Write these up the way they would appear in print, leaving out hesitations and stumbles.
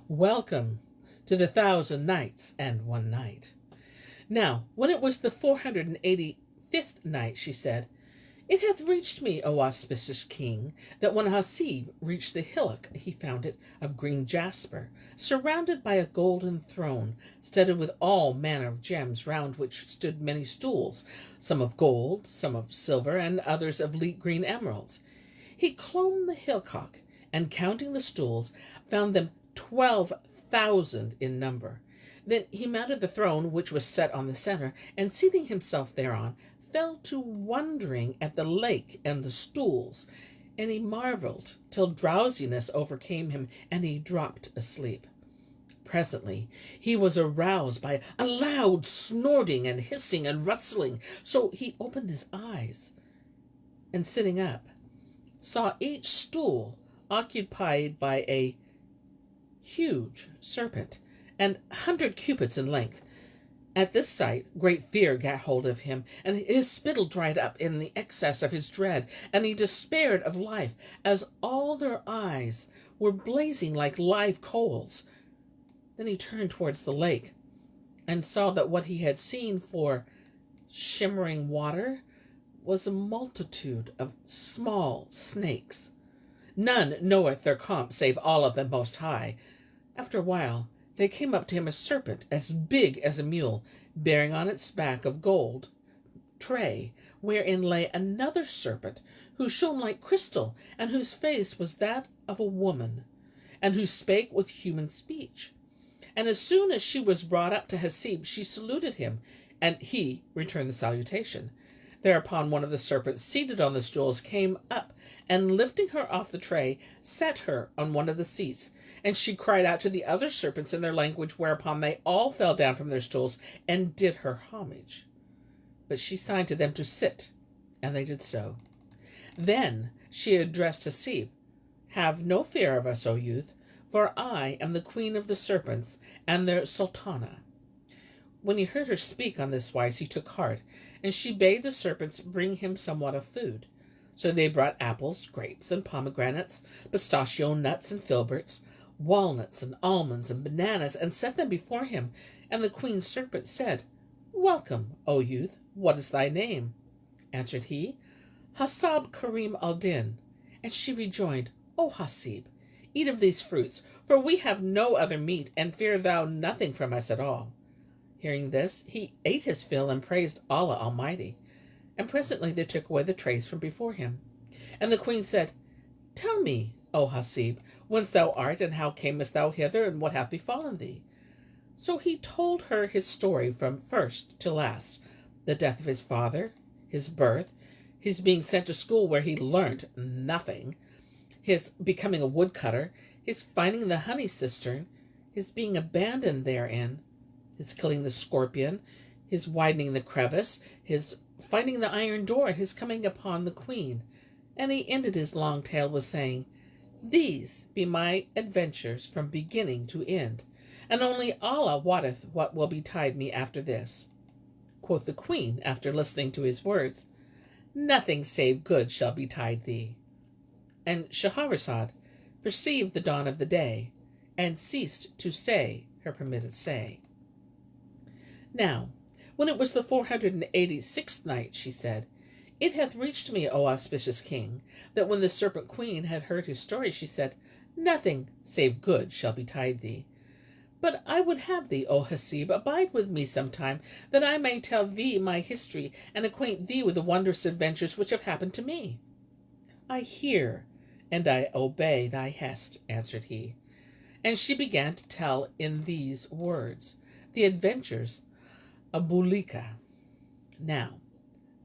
Welcome to the 1000 Nights and 1 Night. Now, when it was the 485th night, she said, "It hath reached me, O auspicious king, that when Hasib reached the hillock, he found it of green jasper, surrounded by a golden throne, studded with all manner of gems, round which stood many stools, some of gold, some of silver, and others of leek green emeralds. He clomb the hillock, and counting the stools, found them 12,000 in number. Then he mounted the throne which was set on the center, and seating himself thereon, fell to wondering at the lake and the stools, and he marveled till drowsiness overcame him, and he dropped asleep. Presently he was aroused by a loud snorting and hissing and rustling, so he opened his eyes, and sitting up, saw each stool occupied by a huge serpent, and 100 cubits in length. At this sight, great fear gat hold of him, and his spittle dried up in the excess of his dread, and he despaired of life, as all their eyes were blazing like live coals. Then he turned towards the lake, and saw that what he had seen for shimmering water was a multitude of small snakes. None knoweth their comp save Allah the Most High. After a while, there came up to him a serpent as big as a mule, bearing on its back of gold tray, wherein lay another serpent, who shone like crystal, and whose face was that of a woman, and who spake with human speech. And as soon as she was brought up to Hasib, she saluted him, and he returned the salutation. Thereupon one of the serpents, seated on the stools, came up, and lifting her off the tray, set her on one of the seats. And she cried out to the other serpents in their language, whereupon they all fell down from their stools, and did her homage. But she signed to them to sit, and they did so. Then she addressed Hasib, "Have no fear of us, O youth, for I am the queen of the serpents, and their sultana." When he heard her speak on this wise, he took heart, and she bade the serpents bring him somewhat of food. So they brought apples, grapes, and pomegranates, pistachio nuts and filberts, walnuts and almonds and bananas, and set them before him. And the queen serpent said, "Welcome, O youth, what is thy name?" Answered he, "Hasab Karim al-Din." And she rejoined, "O Hasib, eat of these fruits, for we have no other meat, and fear thou nothing from us at all." Hearing this, he ate his fill and praised Allah Almighty. And presently they took away the trays from before him. And the queen said, "Tell me, O Hasib, whence thou art, and how camest thou hither, and what hath befallen thee?" So he told her his story from first to last, the death of his father, his birth, his being sent to school where he learnt nothing, his becoming a woodcutter, his finding the honey cistern, his being abandoned therein, his killing the scorpion, his widening the crevice, his finding the iron door, and his coming upon the queen. And he ended his long tale with saying, "These be my adventures from beginning to end, and only Allah wotteth what will betide me after this." Quoth the queen, after listening to his words, "Nothing save good shall betide thee." And Shahrazad perceived the dawn of the day, and ceased to say her permitted say. Now, when it was the 486th night, she said, "It hath reached me, O auspicious king, that when the serpent queen had heard his story, she said, 'Nothing save good shall betide thee. But I would have thee, O Hasib, abide with me some time, that I may tell thee my history, and acquaint thee with the wondrous adventures which have happened to me.' 'I hear, and I obey thy hest,' answered he. And she began to tell in these words the adventures of Bulukiya. Now,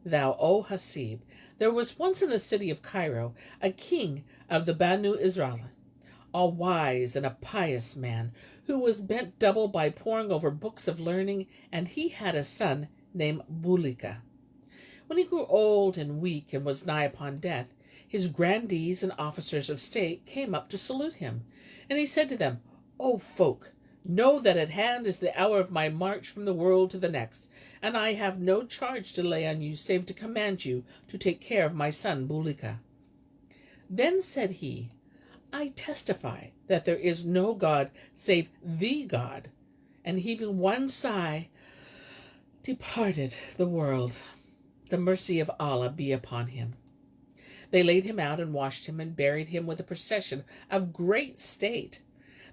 thou, O Hasib, there was once in the city of Cairo a king of the Banu Israel, a wise and a pious man, who was bent double by poring over books of learning, and he had a son named Bulukiya. When he grew old and weak and was nigh upon death, his grandees and officers of state came up to salute him, and he said to them, "O folk, know that at hand is the hour of my march from the world to the next, and I have no charge to lay on you save to command you to take care of my son Bulukiya." Then said he, "I testify that there is no God save the God, and heaving one sigh, departed the world. The mercy of Allah be upon him. They laid him out and washed him and buried him with a procession of great state.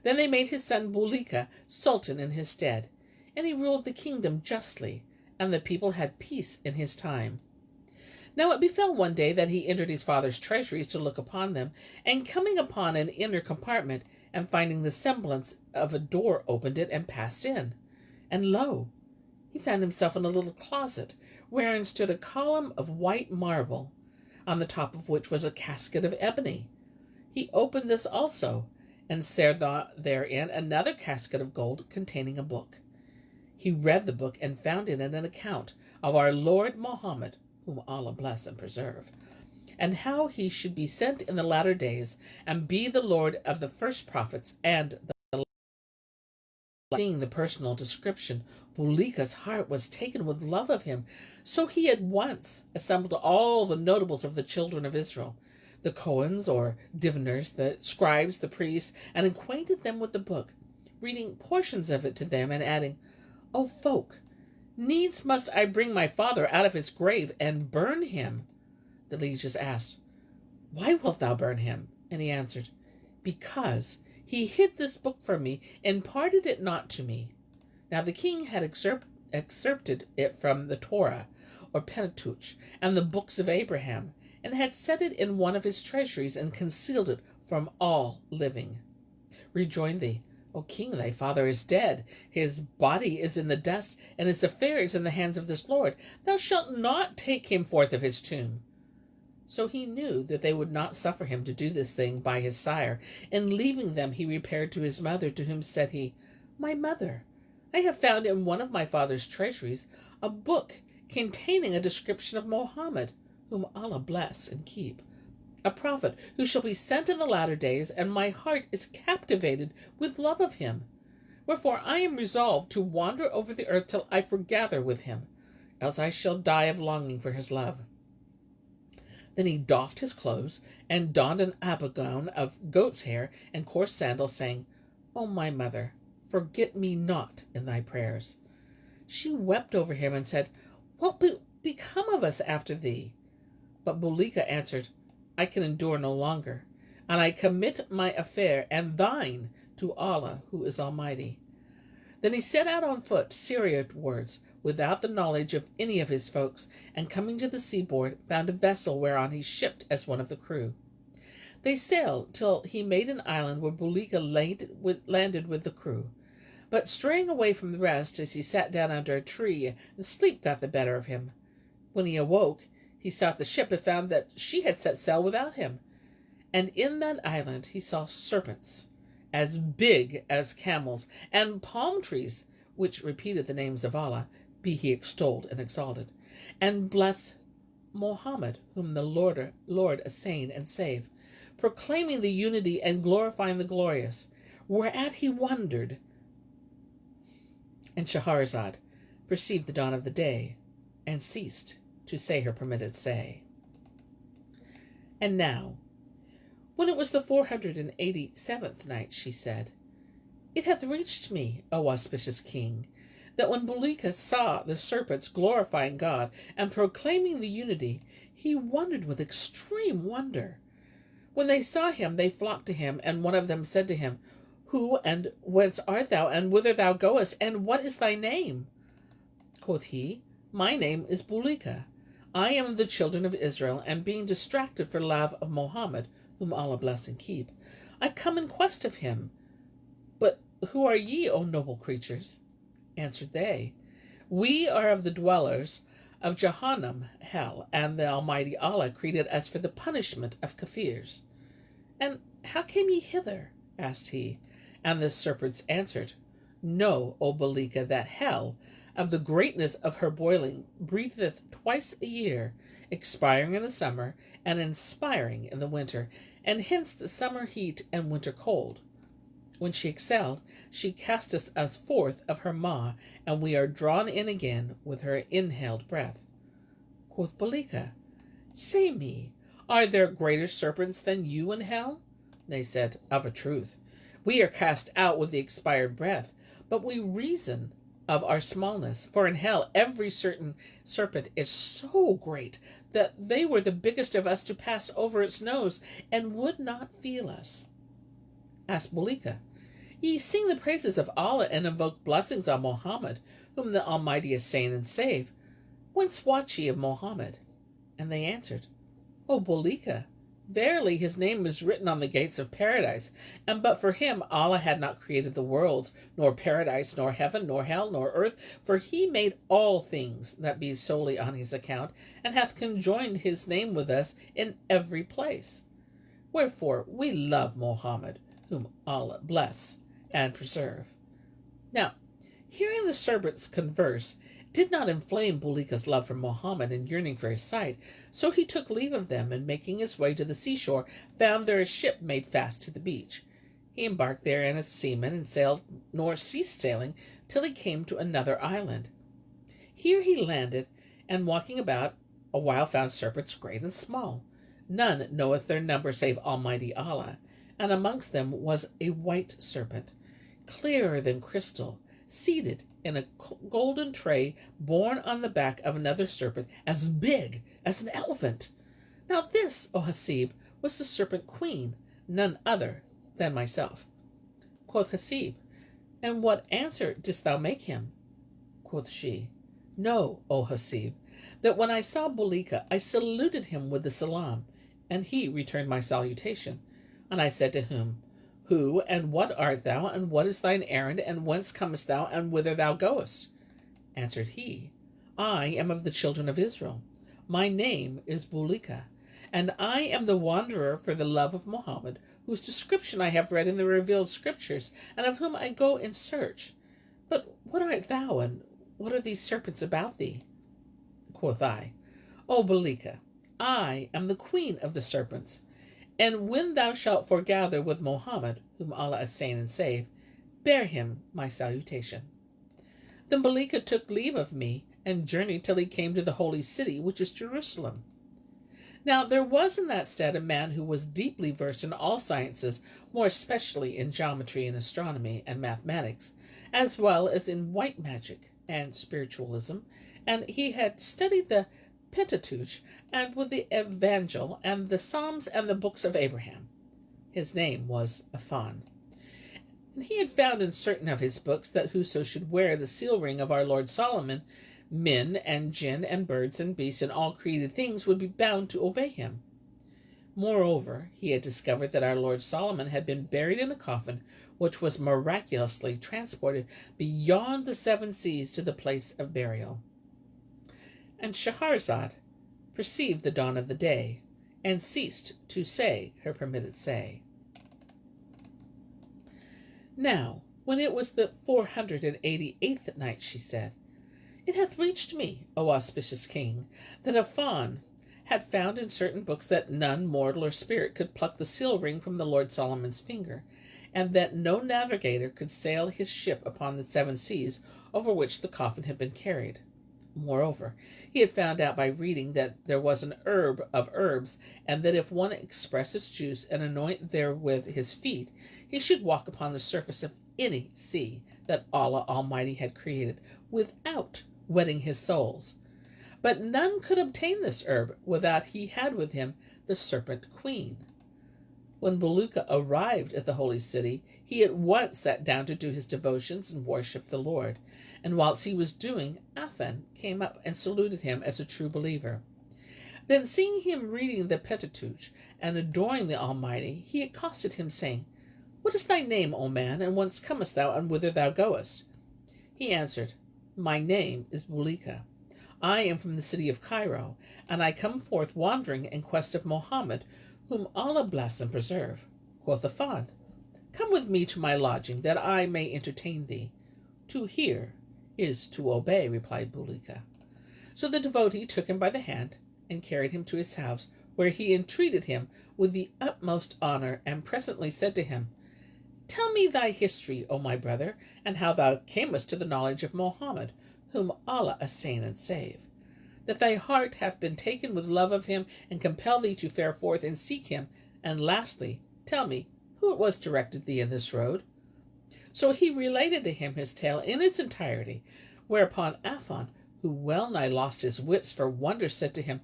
Then they made his son Bulukiya sultan in his stead, and he ruled the kingdom justly, and the people had peace in his time. Now it befell one day that he entered his father's treasuries to look upon them, and coming upon an inner compartment, and finding the semblance of a door, opened it and passed in. And lo, he found himself in a little closet, wherein stood a column of white marble, on the top of which was a casket of ebony. He opened this also, and saw therein another casket of gold containing a book. He read the book and found in it an account of our Lord Mohammed, whom Allah bless and preserve, and how he should be sent in the latter days, and be the Lord of the first prophets and the last. Seeing the personal description, Bulukiya's heart was taken with love of him, so he at once assembled all the notables of the children of Israel, the Cohens or diviners, the scribes, the priests, and acquainted them with the book, reading portions of it to them, and adding, O folk, needs must I bring my father out of his grave and burn him. The lieges asked, Why wilt thou burn him? And he answered, Because he hid this book from me, and imparted it not to me. Now the king had excerpted it from the Torah, or Pentateuch, and the books of Abraham, and had set it in one of his treasuries, and concealed it from all living. Rejoined they, O king, thy father is dead. His body is in the dust, and his affairs in the hands of this Lord. Thou shalt not take him forth of his tomb. So he knew that they would not suffer him to do this thing by his sire, and leaving them he repaired to his mother, to whom said he, My mother, I have found in one of my father's treasuries a book containing a description of Mohammed, whom Allah bless and keep, a prophet who shall be sent in the latter days, and my heart is captivated with love of him. Wherefore I am resolved to wander over the earth till I foregather with him, else I shall die of longing for his love. Then he doffed his clothes, and donned an abagown of goat's hair and coarse sandals, saying, O my mother, forget me not in thy prayers. She wept over him and said, What will become of us after thee? But Bulukiya answered, I can endure no longer, and I commit my affair and thine to Allah, who is Almighty. Then he set out on foot Syriawards, without the knowledge of any of his folks, and coming to the seaboard, found a vessel whereon he shipped as one of the crew. They sailed till he made an island where Bulukiya landed with the crew. But straying away from the rest, as he sat down under a tree, and sleep got the better of him. When he awoke, he sought the ship, and found that she had set sail without him. And in that island he saw serpents, as big as camels, and palm trees, which repeated the names of Allah, be he extolled and exalted, and bless Mohammed, whom the Lord assain and save, proclaiming the unity and glorifying the glorious, whereat he wondered. And Shahrazad perceived the dawn of the day, and ceased to say her permitted say. And now, when it was the 487th night, she said, It hath reached me, O auspicious king, that when Bulukiya saw the serpents glorifying God and proclaiming the unity, he wondered with extreme wonder. When they saw him, they flocked to him, and one of them said to him, Who and whence art thou, and whither thou goest, and what is thy name? Quoth he, My name is Bulukiya. I am of the children of Israel, and being distracted for love of Mohammed, whom Allah bless and keep, I come in quest of him. But who are ye, O noble creatures? Answered they, We are of the dwellers of Jahannam, hell, and the Almighty Allah created us for the punishment of Kafirs. And how came ye hither? Asked he. And the serpents answered, Know, O Bulukiya, that hell, of the greatness of her boiling, breatheth twice a year, expiring in the summer, and inspiring in the winter, and hence the summer heat and winter cold. When she excelled, she casteth us forth of her maw, and we are drawn in again with her inhaled breath. Quoth Bulukiya, Say me, are there greater serpents than you in hell? They said, Of a truth, We are cast out with the expired breath, but we reason of our smallness. For in hell every certain serpent is so great that they were the biggest of us to pass over its nose, and would not feel us. Asked Bulukiya, Ye sing the praises of Allah, and invoke blessings on Mohammed, whom the Almighty assain and save. Whence wot ye of Mohammed? And they answered, O Bulukiya, verily his name is written on the gates of paradise, and but for him Allah had not created the worlds, nor paradise, nor heaven, nor hell, nor earth, for he made all things that be solely on his account, and hath conjoined his name with us in every place. Wherefore we love Mohammed, whom Allah bless and preserve. Now, hearing the serpents converse did not inflame Bulukiya's love for Mohammed and yearning for his sight, so he took leave of them, and making his way to the seashore, found there a ship made fast to the beach. He embarked therein as a seaman, and sailed nor ceased sailing till he came to another island. Here he landed, and walking about a while found serpents great and small. None knoweth their number save Almighty Allah, and amongst them was a white serpent, clearer than crystal, seated in a golden tray, borne on the back of another serpent as big as an elephant. Now this, O Hasib, was the serpent queen, none other than myself. Quoth Hasib, And what answer didst thou make him? Quoth she, Know, O Hasib, that when I saw Bulukiya, I saluted him with the salam, and he returned my salutation. And I said to him, Who and what art thou, and what is thine errand, and whence comest thou, and whither thou goest? Answered he, I am of the children of Israel. My name is Bulukiya, and I am the wanderer for the love of Mohammed, whose description I have read in the revealed scriptures, and of whom I go in search. But what art thou, and what are these serpents about thee? Quoth I, O Bulukiya, I am the queen of the serpents. And when thou shalt foregather with Mohammed, whom Allah assain and save, bear him my salutation. Then Bulukiya took leave of me, and journeyed till he came to the holy city, which is Jerusalem. Now there was in that stead a man who was deeply versed in all sciences, more especially in geometry and astronomy and mathematics, as well as in white magic and spiritualism, and he had studied the Pentateuch, and with the Evangel, and the Psalms, and the books of Abraham. His name was Aphan. And he had found in certain of his books that whoso should wear the seal ring of our Lord Solomon, men and jinn and birds and beasts and all created things would be bound to obey him. Moreover, he had discovered that our Lord Solomon had been buried in a coffin, which was miraculously transported beyond the 7 seas to the place of burial. And Shahrazad perceived the dawn of the day, and ceased to say her permitted say. Now, when it was the 488th night, she said, It hath reached me, O auspicious king, that Aphan had found in certain books that none mortal or spirit could pluck the seal ring from the Lord Solomon's finger, and that no navigator could sail his ship upon the 7 seas over which the coffin had been carried. Moreover, he had found out by reading that there was an herb of herbs, and that if one express its juice and anoint therewith his feet, he should walk upon the surface of any sea that Allah Almighty had created, without wetting his soles. But none could obtain this herb without he had with him the serpent queen. When Bulukiya arrived at the holy city, he at once sat down to do his devotions and worship the Lord. And whilst he was doing, Aphan came up and saluted him as a true believer. Then, seeing him reading the Pentateuch and adoring the Almighty, he accosted him, saying, What is thy name, O man, and whence comest thou, and whither thou goest? He answered, My name is Bulukiya. I am from the city of Cairo, and I come forth wandering in quest of Mohammed, whom Allah bless and preserve. Quoth Aphan, Come with me to my lodging, that I may entertain thee. To hear is to obey, replied Bulukiya. So the devotee took him by the hand, and carried him to his house, where he entreated him with the utmost honor, and presently said to him, Tell me thy history, O my brother, and how thou camest to the knowledge of Mohammed, whom Allah assain and save, that thy heart hath been taken with love of him, and compel thee to fare forth and seek him, and lastly, tell me, who it was directed thee in this road. So he related to him his tale in its entirety, whereupon Aphon, who well nigh lost his wits for wonder, said to him,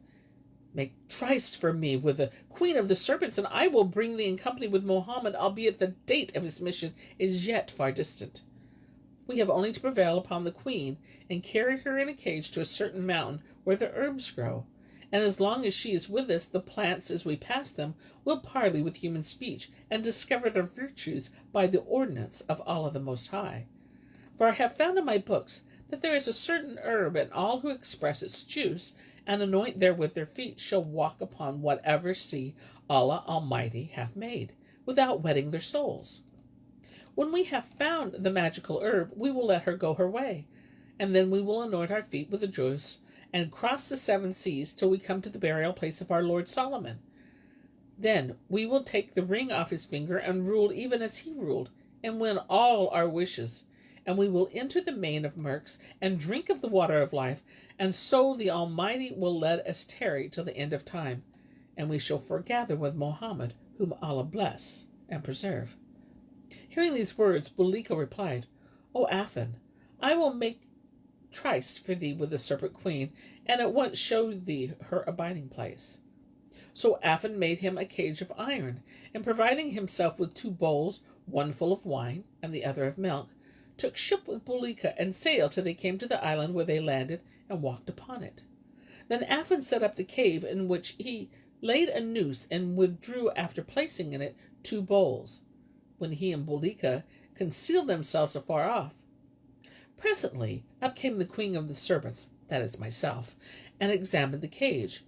Make tryst for me with the queen of the serpents, and I will bring thee in company with Mohammed, albeit the date of his mission is yet far distant. We have only to prevail upon the queen, and carry her in a cage to a certain mountain where the herbs grow. And as long as she is with us, the plants, as we pass them, will parley with human speech, and discover their virtues by the ordinance of Allah the Most High. For I have found in my books that there is a certain herb, and all who express its juice, and anoint therewith their feet, shall walk upon whatever sea Allah Almighty hath made, without wetting their souls. When we have found the magical herb, we will let her go her way, and then we will anoint our feet with the juice, and cross the 7 seas till we come to the burial place of our Lord Solomon. Then we will take the ring off his finger, and rule even as he ruled, and win all our wishes. And we will enter the main of murks, and drink of the water of life, and so the Almighty will let us tarry till the end of time, and we shall foregather with Mohammed, whom Allah bless and preserve. Hearing these words, Bulukiya replied, O Aphon, I will make tryst for thee with the serpent queen, and at once show thee her abiding place. So Aphon made him a cage of iron, and providing himself with 2 bowls, one full of wine, and the other of milk, took ship with Bulukiya, and sailed till they came to the island, where they landed and walked upon it. Then Aphon set up the cave, in which he laid a noose, and withdrew after placing in it 2 bowls, when he and Bulukiya concealed themselves afar off. Presently up came the queen of the serpents, that is myself, and examined the cage.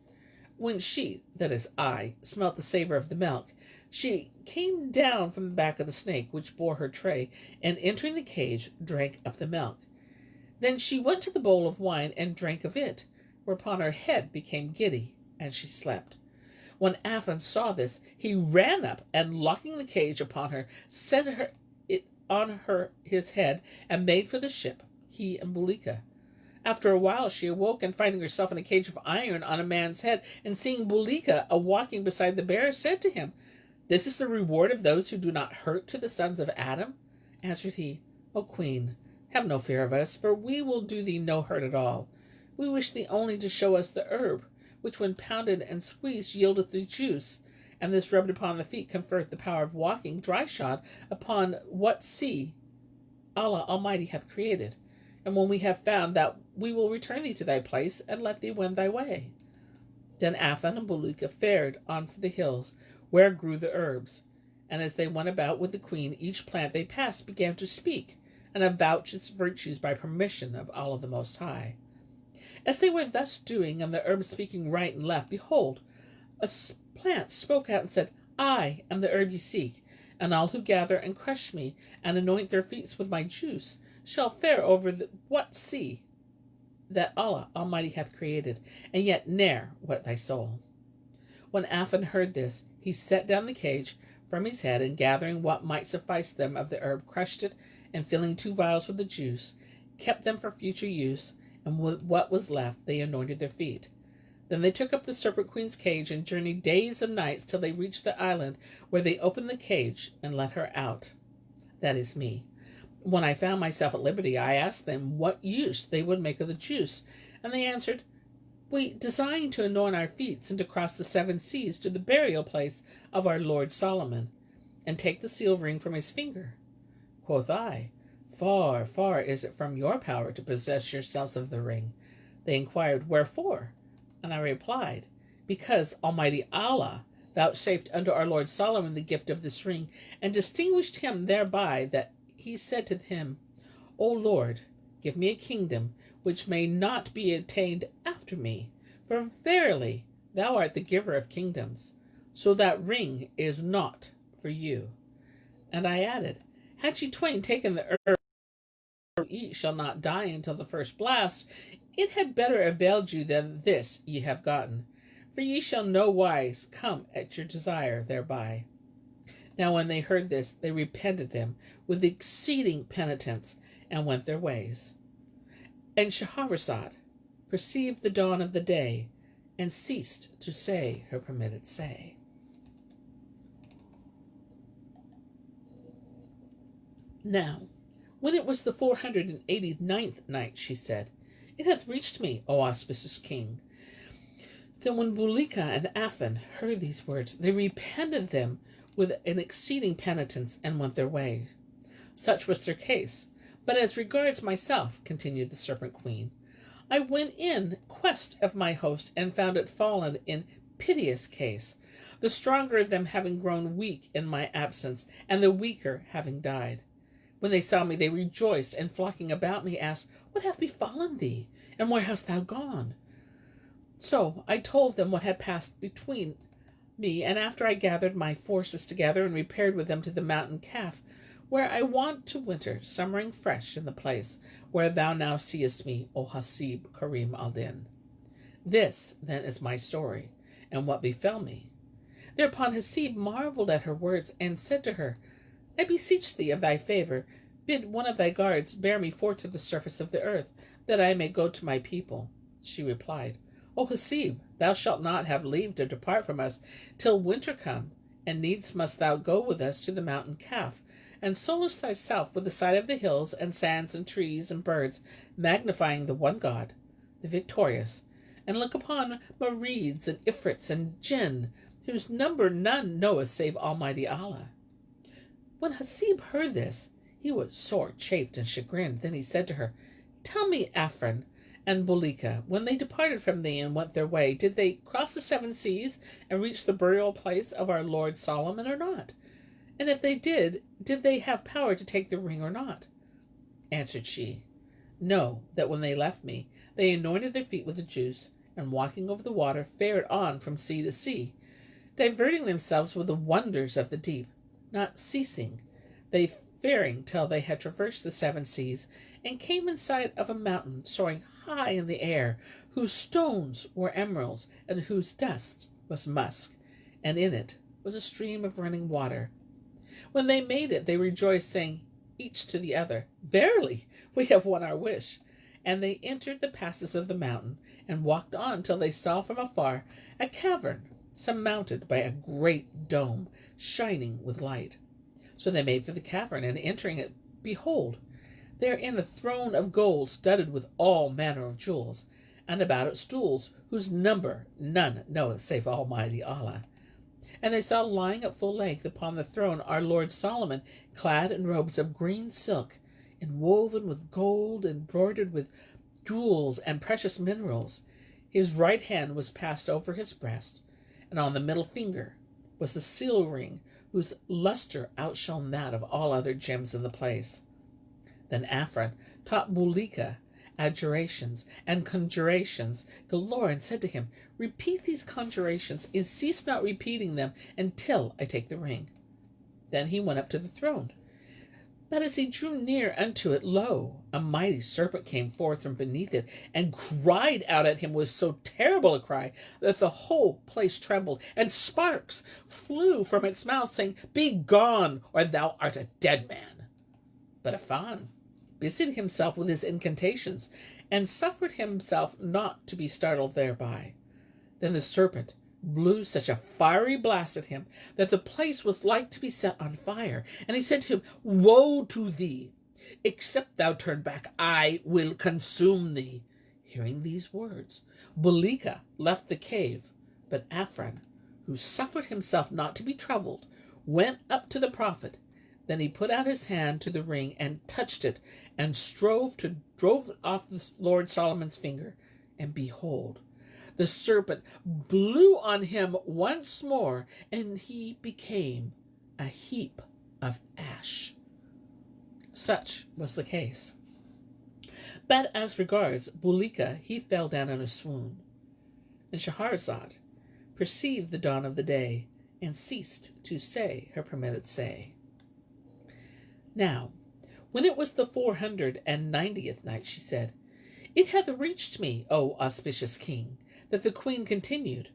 When she, that is I, smelt the savour of the milk, she came down from the back of the snake, which bore her tray, and entering the cage, drank up the milk. Then she went to the bowl of wine, and drank of it, whereupon her head became giddy, and she slept. When Aphon saw this, he ran up, and locking the cage upon her, set it on his head, and made for the ship, he and Bulukiya. After a while she awoke, and finding herself in a cage of iron on a man's head, and seeing Bulukiya walking beside the bear, said to him, This is the reward of those who do not hurt to the sons of Adam? Answered he, O queen, have no fear of us, for we will do thee no hurt at all. We wish thee only to show us the herb, which when pounded and squeezed yieldeth the juice, and this rubbed upon the feet conferreth the power of walking dry-shod upon what sea Allah Almighty hath created. And when we have found that, we will return thee to thy place, and let thee wend thy way. Then Aphon and Bulukiya fared on for the hills, where grew the herbs. And as they went about with the queen, each plant they passed began to speak, and avouch its virtues by permission of Allah the Most High. As they were thus doing, and the herbs speaking right and left, behold, a plant spoke out and said, I am the herb ye seek, and all who gather and crush me, and anoint their feet with my juice, shall fare over what sea that Allah Almighty hath created, and yet ne'er wet thy soul. When Aphon heard this, he set down the cage from his head, and gathering what might suffice them of the herb, crushed it, and filling 2 vials with the juice, kept them for future use, and with what was left they anointed their feet. Then they took up the serpent queen's cage, and journeyed days and nights till they reached the island, where they opened the cage and let her out. That is me. When I found myself at liberty, I asked them what use they would make of the juice, and they answered, We design to anoint our feet, and to cross the 7 seas to the burial place of our Lord Solomon, and take the seal ring from his finger. Quoth I, Far, far is it from your power to possess yourselves of the ring. They inquired, Wherefore? And I replied, Because Almighty Allah vouchsafed unto our Lord Solomon the gift of this ring, and distinguished him thereby, that he said to him, O Lord, give me a kingdom which may not be attained after me, for verily thou art the giver of kingdoms, so that ring is not for you. And I added, Had ye twain taken the herb, each shall not die until the first blast, it had better availed you than this ye have gotten, for ye shall no wise come at your desire thereby. Now when they heard this, they repented them with exceeding penitence, and went their ways. And Shahrazad perceived the dawn of the day, and ceased to say her permitted say. Now, when it was the 489th night, she said, "It hath reached me, O auspicious king." Then when Bulukiya and Afan heard these words, they repented them with an exceeding penitence, and went their way. Such was their case. But as regards myself, continued the Serpent Queen, I went in quest of my host, and found it fallen in piteous case, the stronger of them having grown weak in my absence, and the weaker having died. When they saw me, they rejoiced, and flocking about me asked, "What hath befallen thee, and where hast thou gone?" So I told them what had passed between me, and after I gathered my forces together and repaired with them to the mountain Kaf, where I wont to winter, summering fresh in the place where thou now seest me, O Hasib Karim al-Din. This, then, is my story, and what befell me. Thereupon Hasib marveled at her words, and said to her, "I beseech thee of thy favor, bid one of thy guards bear me forth to the surface of the earth, that I may go to my people." She replied, "O Hasib, thou shalt not have leave to depart from us till winter come, and needs must thou go with us to the mountain Kaf, and solace thyself with the sight of the hills and sands and trees and birds, magnifying the one God, the victorious, and look upon Marids and Ifrits and Jinn, whose number none knoweth save Almighty Allah." When Hasib heard this, he was sore chafed and chagrined. Then he said to her, "Tell me, Afran and Bulukiya, when they departed from thee and went their way, did they cross the 7 seas and reach the burial place of our Lord Solomon or not? And if they did they have power to take the ring or not?" Answered she, "Know that when they left me, they anointed their feet with the juice, and walking over the water fared on from sea to sea, diverting themselves with the wonders of the deep, not ceasing, they faring till they had traversed the 7 seas, and came in sight of a mountain soaring high in the air, whose stones were emeralds, and whose dust was musk, and in it was a stream of running water. When they made it, they rejoiced, saying each to the other, 'Verily, we have won our wish.' And they entered the passes of the mountain, and walked on till they saw from afar a cavern surmounted by a great dome, shining with light. So they made for the cavern, and entering it, behold, therein a throne of gold studded with all manner of jewels, and about it stools, whose number none knoweth save Almighty Allah. And they saw lying at full length upon the throne our Lord Solomon, clad in robes of green silk, enwoven with gold, embroidered with jewels and precious minerals. His right hand was passed over his breast, and on the middle finger was the seal ring, whose luster outshone that of all other gems in the place. Then Afran taught Bulukiya adjurations and conjurations galore, and said to him, "Repeat these conjurations, and cease not repeating them until I take the ring." Then he went up to the throne. But as he drew near unto it, lo, a mighty serpent came forth from beneath it, and cried out at him with so terrible a cry that the whole place trembled, and sparks flew from its mouth, saying, "Begone, or thou art a dead man." But Afan busied himself with his incantations, and suffered himself not to be startled thereby. Then the serpent blew such a fiery blast at him that the place was like to be set on fire. And he said to him, "Woe to thee! Except thou turn back, I will consume thee." Hearing these words, Bulukiya left the cave, but Afran, who suffered himself not to be troubled, went up to the prophet. Then he put out his hand to the ring and touched it, and drove it off the Lord Solomon's finger. And behold, the serpent blew on him once more, and he became a heap of ash. Such was the case. But as regards Bulukiya, he fell down in a swoon. And Shahrazad perceived the dawn of the day, and ceased to say her permitted say. Now, when it was the 490th night, she said, "It hath reached me, O auspicious king, that the queen continued,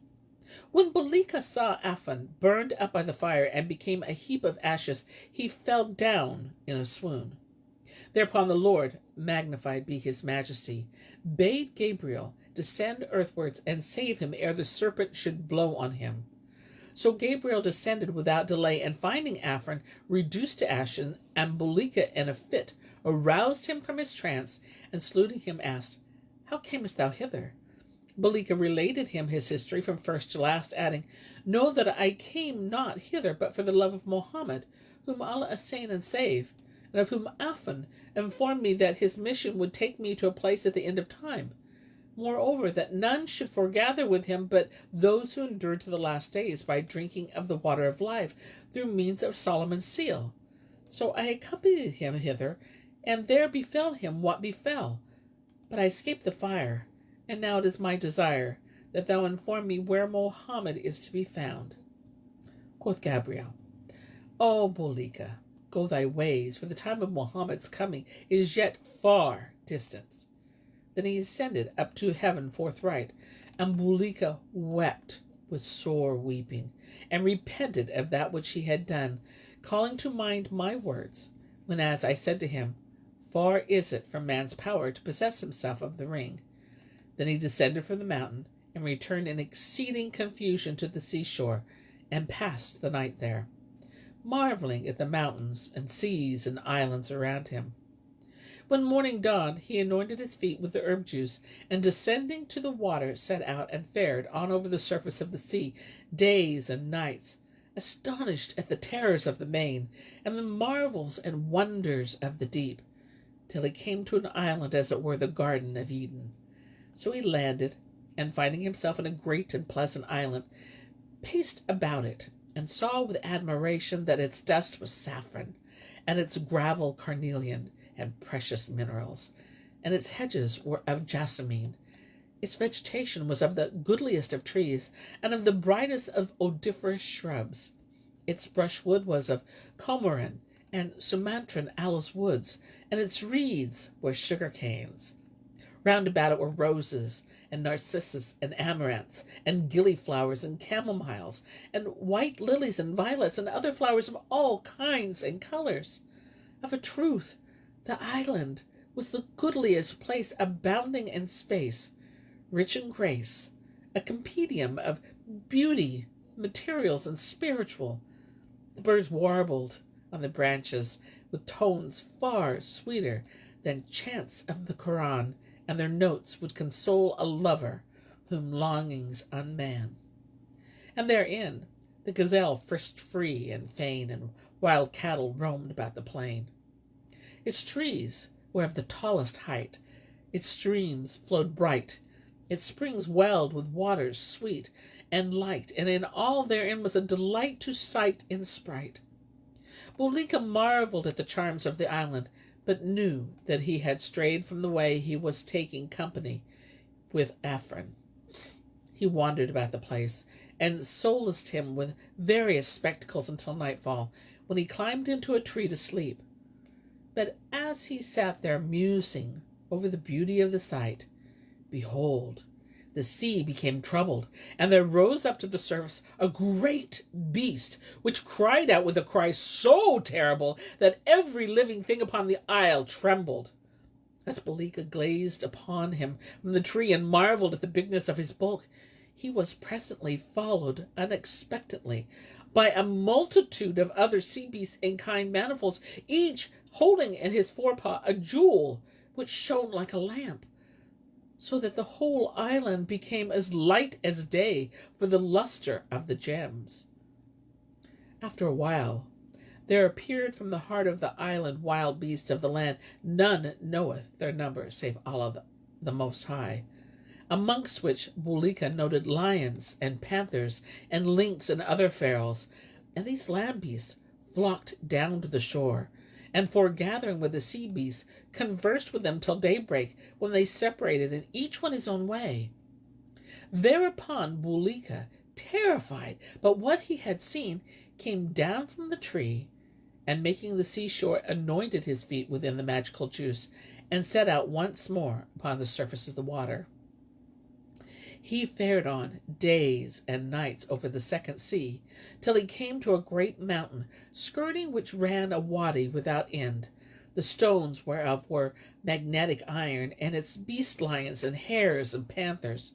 when Bulukiya saw Afan burned up by the fire and became a heap of ashes, he fell down in a swoon. Thereupon the Lord, magnified be his majesty, bade Gabriel descend earthwards and save him ere the serpent should blow on him. So Gabriel descended without delay, and finding Afrin reduced to ashes, and Bulukiya in a fit, aroused him from his trance, and saluting him asked, "How camest thou hither?" Bulukiya related him his history from first to last, adding, "Know that I came not hither but for the love of Mohammed, whom Allah assain and save, and of whom Afrin informed me that his mission would take me to a place at the end of time. Moreover, that none should foregather with him but those who endure to the last days by drinking of the water of life through means of Solomon's seal. So I accompanied him hither, and there befell him what befell. But I escaped the fire, and now it is my desire that thou inform me where Mohammed is to be found." Quoth Gabriel, "O Bulukiya, go thy ways, for the time of Mohammed's coming is yet far distant." Then he ascended up to heaven forthright, and Bulukiya wept with sore weeping, and repented of that which he had done, calling to mind my words, whenas I said to him, "Far is it from man's power to possess himself of the ring." Then he descended from the mountain, and returned in exceeding confusion to the seashore, and passed the night there, marveling at the mountains and seas and islands around him. When morning dawned, he anointed his feet with the herb juice, and descending to the water set out and fared on over the surface of the sea days and nights, astonished at the terrors of the main, and the marvels and wonders of the deep, till he came to an island, as it were the Garden of Eden. So he landed, and finding himself in a great and pleasant island, paced about it, and saw with admiration that its dust was saffron, and its gravel carnelian, and precious minerals, and its hedges were of jasmine. Its vegetation was of the goodliest of trees, and of the brightest of odoriferous shrubs. Its brushwood was of Comorin and Sumatran aloes woods, and its reeds were sugar canes. Round about it were roses, and narcissus, and amaranths, and gillyflowers, and camomiles, and white lilies, and violets, and other flowers of all kinds and colors. Of a truth, the island was the goodliest place abounding in space, rich in grace, a compendium of beauty, materials, and spiritual. The birds warbled on the branches with tones far sweeter than chants of the Koran, and their notes would console a lover whom longings unman. And therein the gazelle frisked free and fain, and wild cattle roamed about the plain. Its trees were of the tallest height, its streams flowed bright, its springs welled with waters sweet and light, and in all therein was a delight to sight in sprite. Bulukiya marveled at the charms of the island, but knew that he had strayed from the way he was taking company with Afrin. He wandered about the place, and solaced him with various spectacles until nightfall, when he climbed into a tree to sleep. But as he sat there musing over the beauty of the sight, behold, the sea became troubled, and there rose up to the surface a great beast, which cried out with a cry so terrible that every living thing upon the isle trembled. As Bulukiya gazed upon him from the tree and marveled at the bigness of his bulk, he was presently followed unexpectedly by a multitude of other sea beasts in kind manifolds, each holding in his forepaw a jewel which shone like a lamp, so that the whole island became as light as day for the luster of the gems. After a while, there appeared from the heart of the island wild beasts of the land. None knoweth their number save Allah the Most High, amongst which Bulukiya noted lions and panthers and lynx and other ferals, and these land beasts flocked down to the shore, and foregathering with the sea beasts, conversed with them till daybreak, when they separated, and each went his own way. Thereupon Bulukiya, terrified by what he had seen, came down from the tree, and making the seashore, anointed his feet within the magical juice, and set out once more upon the surface of the water. He fared on days and nights over the second sea, till he came to a great mountain, skirting which ran a wady without end, the stones whereof were magnetic iron, and its beast lions and hares and panthers.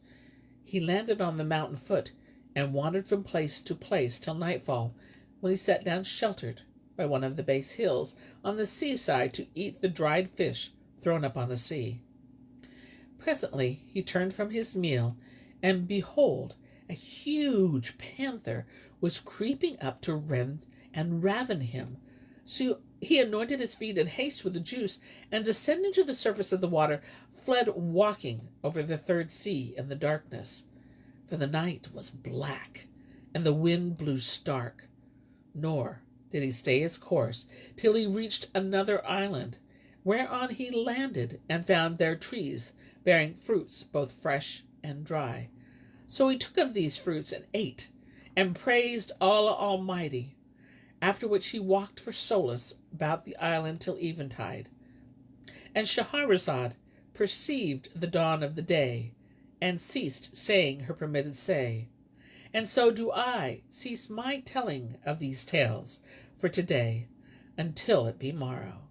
He landed on the mountain foot, and wandered from place to place till nightfall, when he sat down sheltered by one of the base hills on the seaside to eat the dried fish thrown up on the sea. Presently he turned from his meal, and behold, a huge panther was creeping up to rend and raven him. So he anointed his feet in haste with the juice, and descending to the surface of the water, fled walking over the third sea in the darkness. For the night was black, and the wind blew stark. Nor did he stay his course till he reached another island, whereon he landed and found there trees bearing fruits both fresh and dry. So he took of these fruits and ate, and praised Allah Almighty, after which he walked for solace about the island till eventide. And Shahrazad perceived the dawn of the day, and ceased saying her permitted say. And so do I cease my telling of these tales for today, until it be morrow.